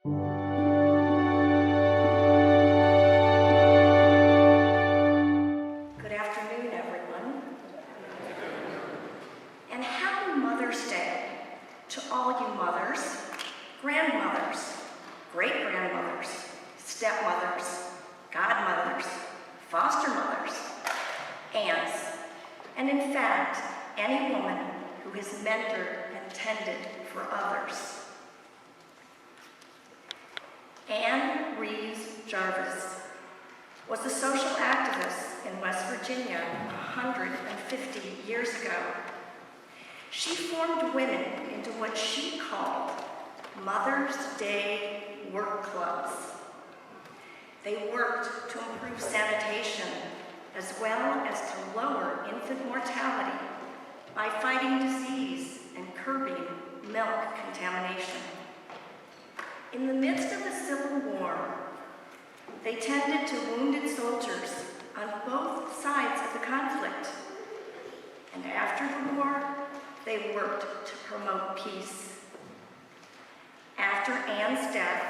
Good afternoon, everyone. And happy Mother's Day to all you mothers, grandmothers, great-grandmothers, stepmothers, godmothers, foster mothers, aunts, and in fact, any woman who has mentored and tended for others. Anne Reeves Jarvis was a social activist in West Virginia 150 years ago. She formed women into what she called Mother's Day work clubs. They worked to improve sanitation as well as to lower infant mortality by fighting disease and curbing milk contamination. In the midst of the Civil War, they tended to wounded soldiers on both sides of the conflict. And after the war, they worked to promote peace. After Anne's death,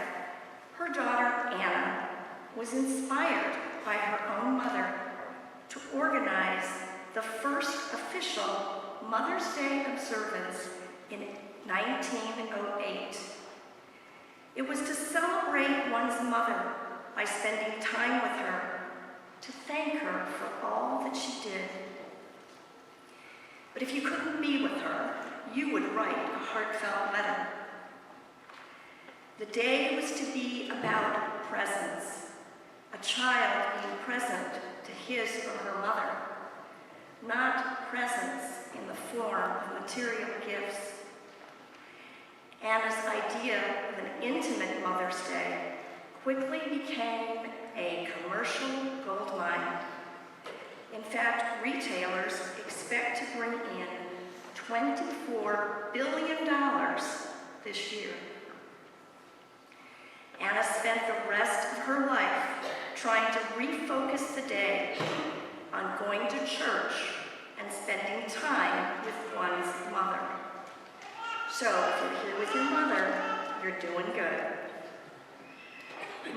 her daughter Anna was inspired by her own mother to organize the first official Mother's Day observance in 1908. It was to celebrate one's mother by spending time with her, to thank her for all that she did. But if you couldn't be with her, you would write a heartfelt letter. The day was to be about presence, a child being present to his or her mother, not presence in the form of material gifts. Anna's idea of an intimate Mother's Day quickly became a commercial goldmine. In fact, retailers expect to bring in $24 billion this year. Anna spent the rest of her life trying to refocus the day on going to church and spending time with one's mother. So if you're here with your mother, you're doing good.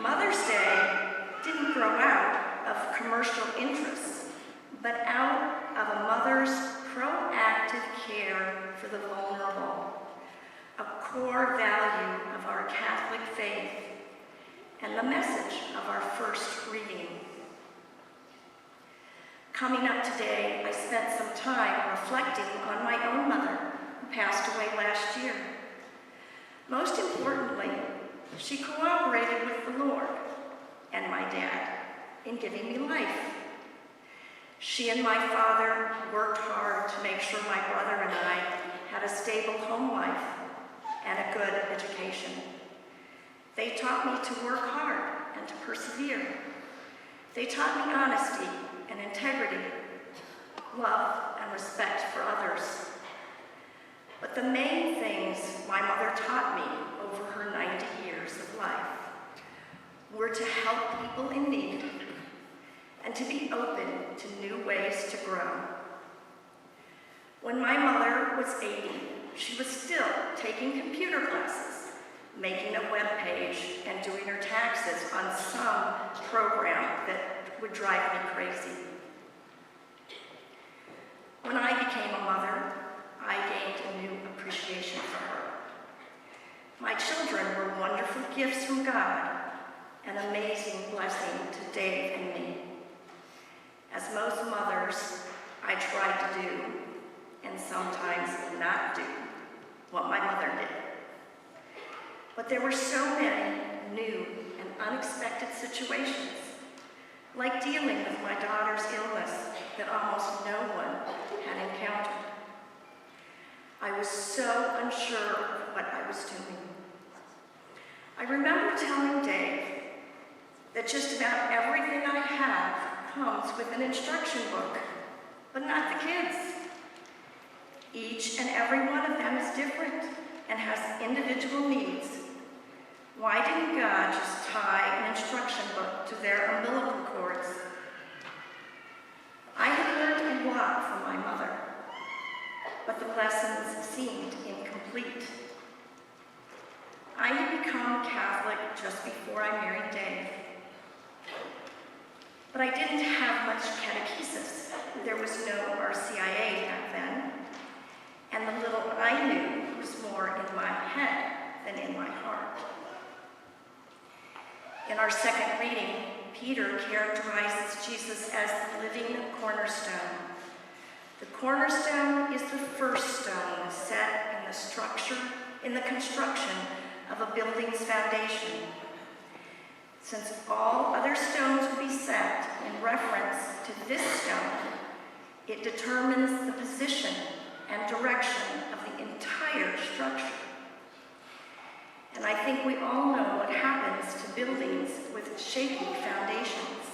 Mother's Day didn't grow out of commercial interests, but out of a mother's proactive care for the vulnerable, a core value of our Catholic faith, and the message of our first reading. Coming up today, I spent some time reflecting on my own mother, who passed away last year. Most importantly, she cooperated with the Lord and my dad in giving me life. She and my father worked hard to make sure my brother and I had a stable home life and a good education. They taught me to work hard and to persevere. They taught me honesty and integrity, love and respect for others. But the main things my mother taught me over her 90 years of life were to help people in need and to be open to new ways to grow. When my mother was 80, she was still taking computer classes, making a web page, and doing her taxes on some program that would drive me crazy. When I became a mother, I gained a new appreciation for her. My children were wonderful gifts from God, an amazing blessing to Dave and me. As most mothers, I tried to do, and sometimes not do, what my mother did. But there were so many new and unexpected situations, like dealing with my daughter's illness that almost no one had encountered. I was so unsure of what I was doing. I remember telling Dave that just about everything I have comes with an instruction book, but not the kids. Each and every one of them is different and has individual needs. Why didn't God just tie an instruction book to their umbilical cords? I had learned a lot from my mother, but the lessons seemed incomplete. I had become become Catholic just before I married Dave. But I didn't have much catechesis. There was no RCIA back then, and the little I knew was more in my head than in my heart. In our second reading, Peter characterizes Jesus as the living cornerstone. The cornerstone is the first stone set in the construction of a building's foundation. Since all other stones will be set in reference to this stone, it determines the position and direction of the entire structure. And I think we all know what happens to buildings with shaky foundations.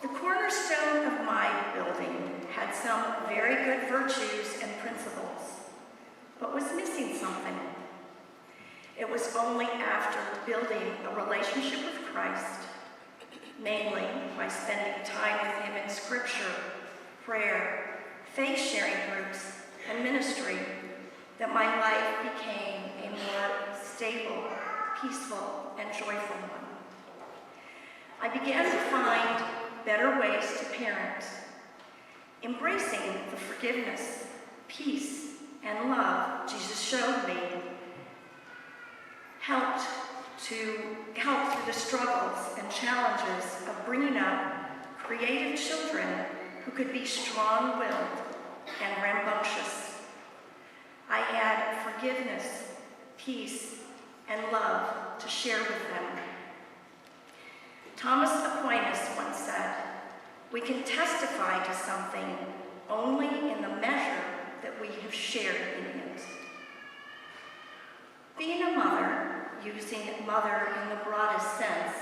The cornerstone of my building had some very good virtues and principles, but was missing something. It was only after building a relationship with Christ, namely by spending time with him in scripture, prayer, faith-sharing groups, and ministry, that my life became a more stable, peaceful, and joyful one. I began to find better ways to parent, embracing the forgiveness, peace, and love Jesus showed me, helped through the struggles and challenges of bringing up creative children who could be strong-willed and rambunctious. I had forgiveness, peace, and love to share with them. Thomas Aquinas once said, "We can testify to something only in the measure that we have shared in it." Being a mother, using mother in the broadest sense,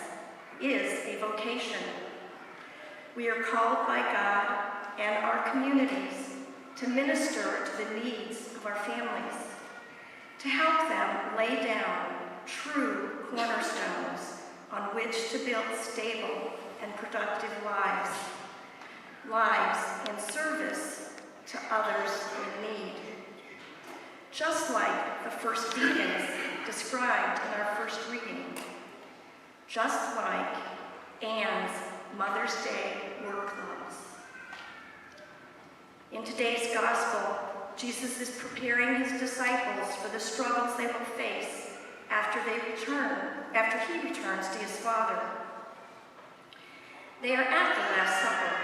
is a vocation. We are called by God and our communities to minister to the needs of our families, to help them lay down true cornerstones on which to build stable and productive lives in service to others in need. Just like the first deacons described in our first reading, just like Anne's Mother's Day work clothes. In today's gospel, Jesus is preparing his disciples for the struggles they will face after he returns to his Father. They are at the Last Supper,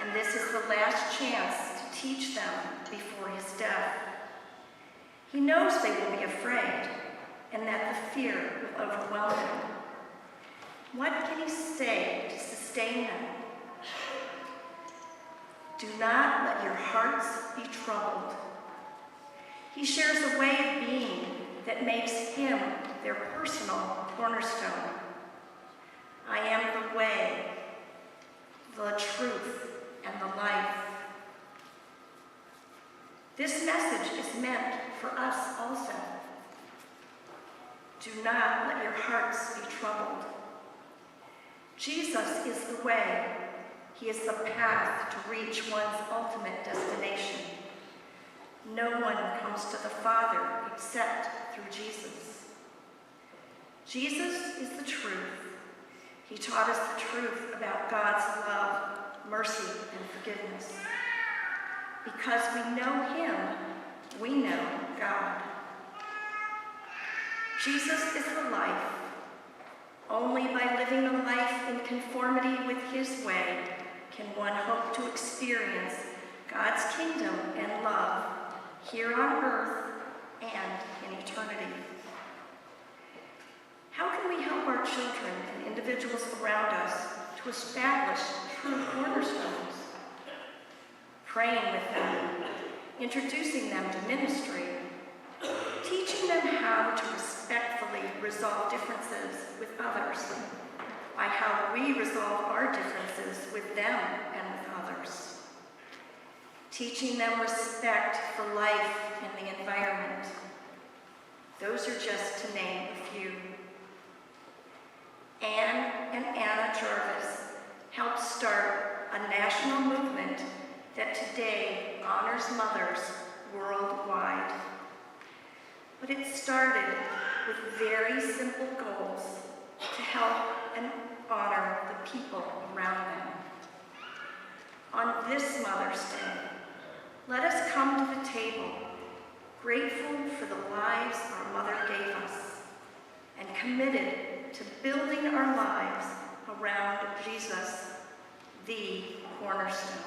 and this is the last chance to teach them before his death. He knows they will be afraid, and that the fear will overwhelm them. What can he say to sustain them? Do not let your hearts be troubled. He shares a way of being that makes him their personal cornerstone. I am the way, the truth, and the life. This message is meant for us also. Do not let your hearts be troubled. Jesus is the way. He is the path to reach one's ultimate destination. No one comes to the Father except through Jesus. Jesus is the truth. He taught us the truth about God's love, mercy, and forgiveness. Because we know him, we know God. Jesus is the life. Only by living a life in conformity with his way can one hope to experience God's kingdom and love here on earth and in eternity. How can we help our children and individuals around us to establish true cornerstones? Praying with them, introducing them to ministry, teaching them how to respectfully resolve differences with others, by how we resolve our differences with them and with others. Teaching them respect for life and the environment. Those are just to name a few. Anne and Anna Jarvis helped start a national movement that today honors mothers worldwide. But it started with very simple goals to help and honor the people around them. On this Mother's Day, let us come to the table grateful for the lives our mother gave us and committed to building our lives around Jesus, the cornerstone.